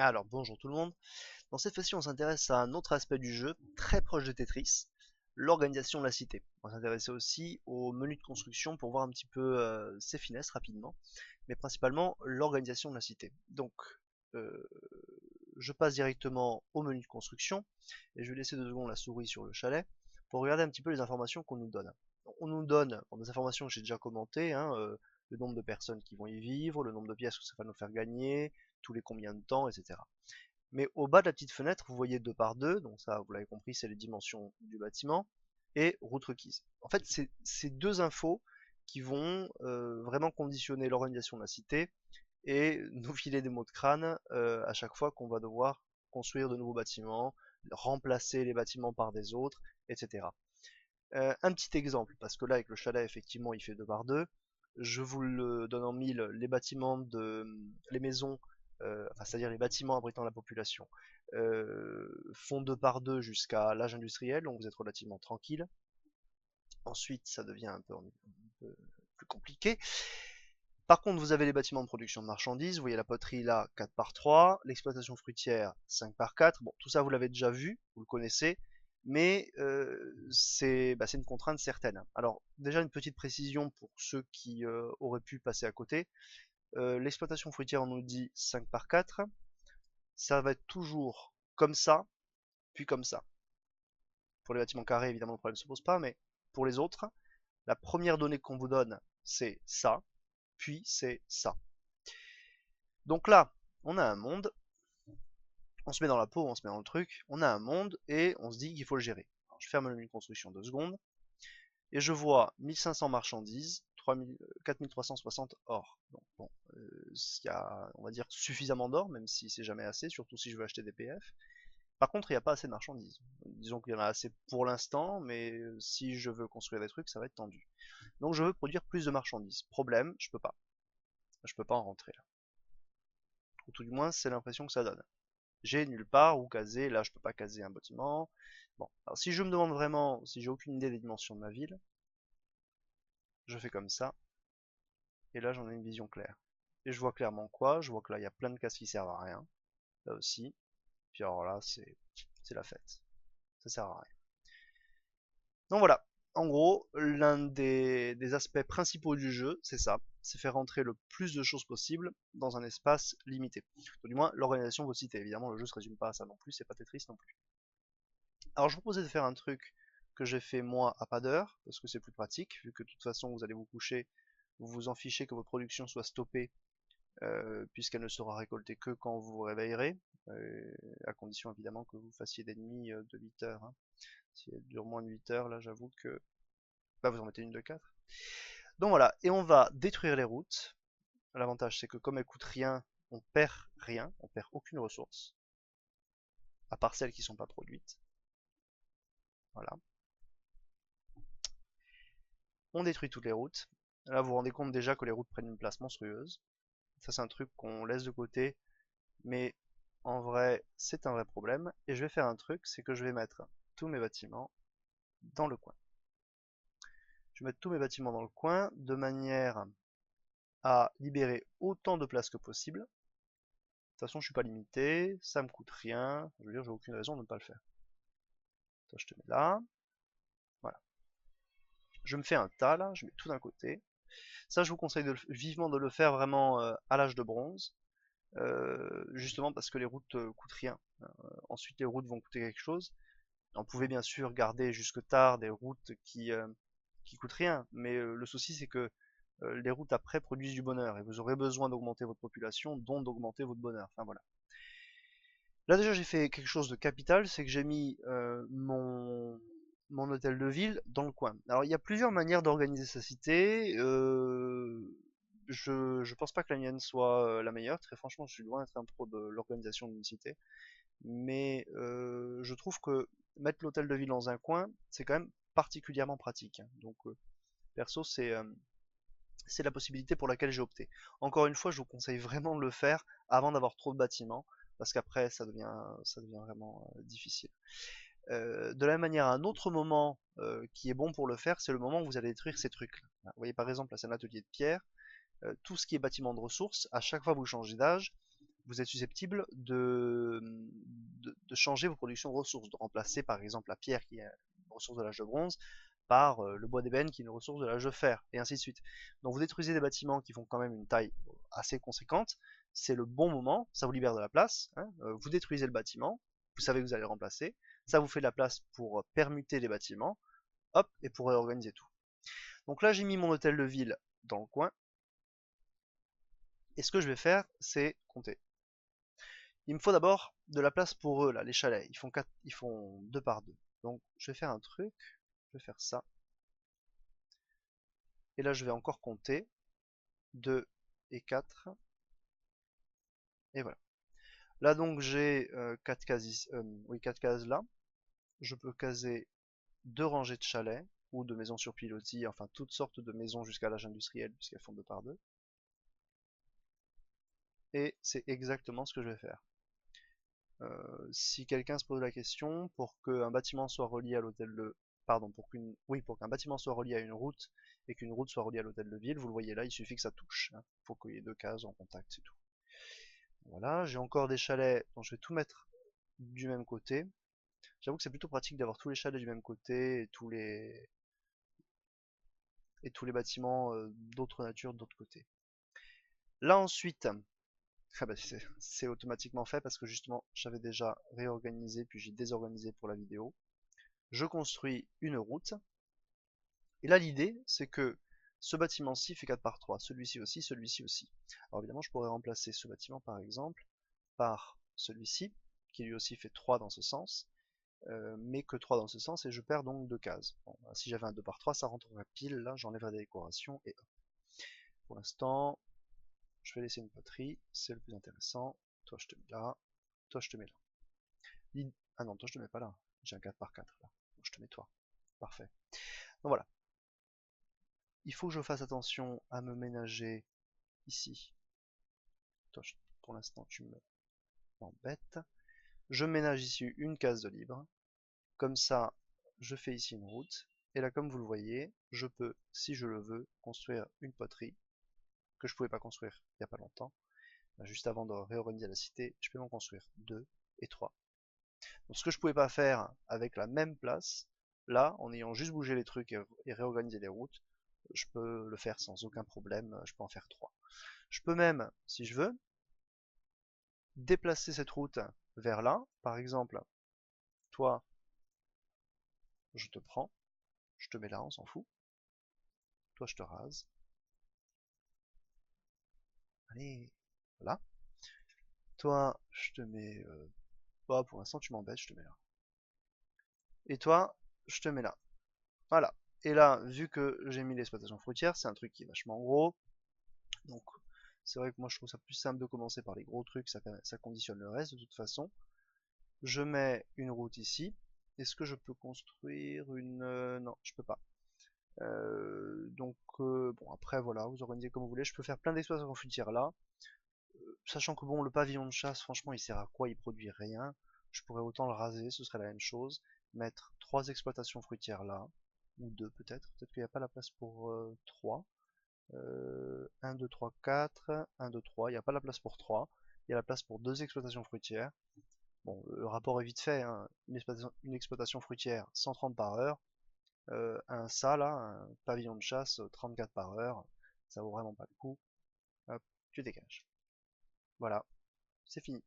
Alors, bonjour tout le monde. Dans cette fois-ci, on s'intéresse à un autre aspect du jeu, très proche de Tetris, l'organisation de la cité. On va s'intéresser aussi au menu de construction pour voir un petit peu ses finesses rapidement, mais principalement l'organisation de la cité. Donc, euh, je passe directement au menu de construction, et je vais laisser 2 secondes la souris sur le chalet, pour regarder un petit peu les informations qu'on nous donne. On nous donne des informations que j'ai déjà commentées, hein, le nombre de personnes qui vont y vivre, le nombre de pièces que ça va nous faire gagner, tous les combien de temps, etc. Mais au bas de la petite fenêtre, vous voyez 2 par 2, donc ça, vous l'avez compris, c'est les dimensions du bâtiment, et route requise. En fait, c'est ces deux infos qui vont vraiment conditionner l'organisation de la cité et nous filer des mots de crâne à chaque fois qu'on va devoir construire de nouveaux bâtiments, remplacer les bâtiments par des autres, etc. Un petit exemple, parce que là, avec le chalet, effectivement, il fait 2 par 2. Je vous le donne en mille, les bâtiments les maisons, enfin, c'est-à-dire les bâtiments abritant la population, font 2 par 2 jusqu'à l'âge industriel, donc vous êtes relativement tranquille. Ensuite, ça devient un peu plus compliqué. Par contre, vous avez les bâtiments de production de marchandises, vous voyez la poterie là, 4 par 3, l'exploitation fruitière, 5 par 4. Bon, tout ça, vous l'avez déjà vu, vous le connaissez, mais c'est une contrainte certaine. Alors, déjà une petite précision pour ceux qui auraient pu passer à côté. L'exploitation fruitière, on nous dit 5 par 4. Ça va être toujours comme ça, puis comme ça. Pour les bâtiments carrés, évidemment, le problème ne se pose pas, mais pour les autres, la première donnée qu'on vous donne, c'est ça, puis c'est ça. Donc là, on a un monde, on se met dans la peau, on se met dans le truc, on a un monde et on se dit qu'il faut le gérer. Alors, je ferme le menu de construction 2 secondes et je vois 1500 marchandises, 4360 or. Donc bon, il y a, on va dire, suffisamment d'or, même si c'est jamais assez, surtout si je veux acheter des PF. Par contre, il n'y a pas assez de marchandises. Disons qu'il y en a assez pour l'instant, mais si je veux construire des trucs, ça va être tendu. Donc je veux produire plus de marchandises. Problème, je peux pas. Je peux pas en rentrer là. Ou tout du moins, c'est l'impression que ça donne. J'ai nulle part où caser, là je peux pas caser un bâtiment. Bon, alors si je me demande vraiment, si j'ai aucune idée des dimensions de ma ville, je fais comme ça, et là j'en ai une vision claire. Et je vois clairement quoi? Je vois que là il y a plein de cases qui servent à rien, là aussi. Puis alors là c'est la fête, ça sert à rien. Donc voilà, en gros, l'un des aspects principaux du jeu, c'est ça, c'est faire rentrer le plus de choses possible dans un espace limité. Ou du moins, l'organisation de votre cité. Évidemment, le jeu se résume pas à ça non plus, c'est pas Tetris non plus. Alors je vous proposais de faire un truc que j'ai fait moi à pas d'heure, parce que c'est plus pratique, vu que de toute façon vous allez vous coucher, vous vous en fichez que votre production soit stoppée, puisqu'elle ne sera récoltée que quand vous vous réveillerez, à condition évidemment que vous fassiez des nuits de 8 heures. Hein. Si elle dure moins de 8 heures, là j'avoue que bah, vous en mettez une de 4. Donc voilà, et on va détruire les routes. L'avantage c'est que comme elles coûtent rien, on perd aucune ressource, à part celles qui ne sont pas produites. Voilà. On détruit toutes les routes. Là vous vous rendez compte déjà que les routes prennent une place monstrueuse. Ça c'est un truc qu'on laisse de côté, mais en vrai c'est un vrai problème. Et je vais faire un truc, c'est que je vais mettre tous mes bâtiments dans le coin. Je vais mettre tous mes bâtiments dans le coin de manière à libérer autant de place que possible. De toute façon, je suis pas limité, ça me coûte rien. Je veux dire, j'ai aucune raison de ne pas le faire. Toi, je te mets là. Voilà. Je me fais un tas là, je mets tout d'un côté. Ça, je vous conseille vivement de le faire vraiment à l'âge de bronze. Justement parce que les routes coûtent rien. Ensuite, les routes vont coûter quelque chose. On pouvait bien sûr garder jusque tard des routes qui coûtent rien, mais le souci c'est que les routes après produisent du bonheur et vous aurez besoin d'augmenter votre population, donc d'augmenter votre bonheur. Enfin voilà. Là déjà j'ai fait quelque chose de capital, c'est que j'ai mis mon hôtel de ville dans le coin. Alors il y a plusieurs manières d'organiser sa cité. Je pense pas que la mienne soit la meilleure. Très franchement, je suis loin d'être un pro de l'organisation d'une cité. Mais je trouve que mettre l'hôtel de ville dans un coin, c'est quand même particulièrement pratique. Donc perso, c'est la possibilité pour laquelle j'ai opté. Encore une fois, je vous conseille vraiment de le faire avant d'avoir trop de bâtiments, parce qu'après ça devient vraiment difficile. De la même manière, un autre moment qui est bon pour le faire, c'est le moment où vous allez détruire ces trucs. Vous voyez par exemple là c'est un atelier de pierre, tout ce qui est bâtiment de ressources, à chaque fois que vous changez d'âge, vous êtes susceptible de changer vos productions de ressources, de remplacer par exemple la pierre qui est une ressource de l'âge de bronze par le bois d'ébène qui est une ressource de l'âge de fer, et ainsi de suite. Donc vous détruisez des bâtiments qui font quand même une taille assez conséquente, c'est le bon moment, ça vous libère de la place, hein, vous détruisez le bâtiment, vous savez que vous allez le remplacer, ça vous fait de la place pour permuter les bâtiments, hop, et pour réorganiser tout. Donc là j'ai mis mon hôtel de ville dans le coin, et ce que je vais faire, c'est compter. Il me faut d'abord de la place pour eux, là, les chalets. Ils font 2 par 2. Donc je vais faire un truc, je vais faire ça. Et là je vais encore compter. 2 et 4. Et voilà. Là donc j'ai 4 cases ici, oui, 4 cases là. Je peux caser 2 rangées de chalets ou de maisons sur pilotis, enfin toutes sortes de maisons jusqu'à l'âge industriel puisqu'elles font 2 par 2. Et c'est exactement ce que je vais faire. Si quelqu'un se pose la question, pour qu'un bâtiment soit relié à l'hôtel de... Pardon, pour qu'un bâtiment soit relié à une route et qu'une route soit reliée à l'hôtel de ville, vous le voyez là, il suffit que ça touche. Il faut qu'il y ait 2 cases en contact, c'est tout. Voilà, j'ai encore des chalets, donc je vais tout mettre du même côté. J'avoue que c'est plutôt pratique d'avoir tous les chalets du même côté et tous les bâtiments d'autre nature de l'autre côté. Là ensuite, ah bah c'est automatiquement fait parce que justement j'avais déjà réorganisé puis j'ai désorganisé pour la vidéo. Je construis une route. Et là l'idée c'est que ce bâtiment-ci fait 4 par 3, celui-ci aussi, celui-ci aussi. Alors évidemment je pourrais remplacer ce bâtiment par exemple par celui-ci, qui lui aussi fait 3 dans ce sens, mais que 3 dans ce sens et je perds donc 2 cases. Bon, si j'avais un 2 par 3 ça rentrerait pile, là j'enlèverais des décorations et hop. Pour l'instant je vais laisser une poterie, c'est le plus intéressant. Toi je te mets là, toi je te mets là. Ah non, toi je te mets pas là, j'ai un 4 par 4 là, donc je te mets toi. Parfait. Donc voilà. Il faut que je fasse attention à me ménager ici. Toi, pour l'instant, tu m'embêtes. Je ménage ici une case de libre. Comme ça, je fais ici une route. Et là, comme vous le voyez, je peux, si je le veux, construire une poterie que je ne pouvais pas construire il n'y a pas longtemps. Juste avant de réorganiser la cité, je peux en construire 2 et 3. Donc ce que je ne pouvais pas faire avec la même place, là, en ayant juste bougé les trucs et réorganisé les routes, je peux le faire sans aucun problème, je peux en faire 3. Je peux même, si je veux, déplacer cette route vers là. Par exemple, toi, je te prends, je te mets là, on s'en fout. Toi, je te rase. Allez, voilà. Toi, je te mets... bah, pour l'instant, tu m'embêtes, je te mets là. Et toi, je te mets là. Voilà. Et là, vu que j'ai mis l'exploitation fruitière, c'est un truc qui est vachement gros. Donc, c'est vrai que moi, je trouve ça plus simple de commencer par les gros trucs, ça conditionne le reste de toute façon. Je mets une route ici. Est-ce que je peux construire une... non, je peux pas. Bon, après, voilà, vous organisez comme vous voulez. Je peux faire plein d'exploitations fruitières là. Sachant que bon, le pavillon de chasse, franchement, il sert à quoi? Il produit rien. Je pourrais autant le raser, ce serait la même chose. Mettre 3 exploitations fruitières là. Ou 2 peut-être. Peut-être qu'il n'y a pas la place pour 3. 1, 2, 3, 4. 1, 2, 3. Il n'y a pas la place pour 3. Il y a la place pour 2 exploitations fruitières. Bon, le rapport est vite fait, hein. Une exploitation fruitière 130 par heure. Ça là, un pavillon de chasse 34 par heure. Ça vaut vraiment pas le coup. Hop, tu dégages. Voilà, c'est fini.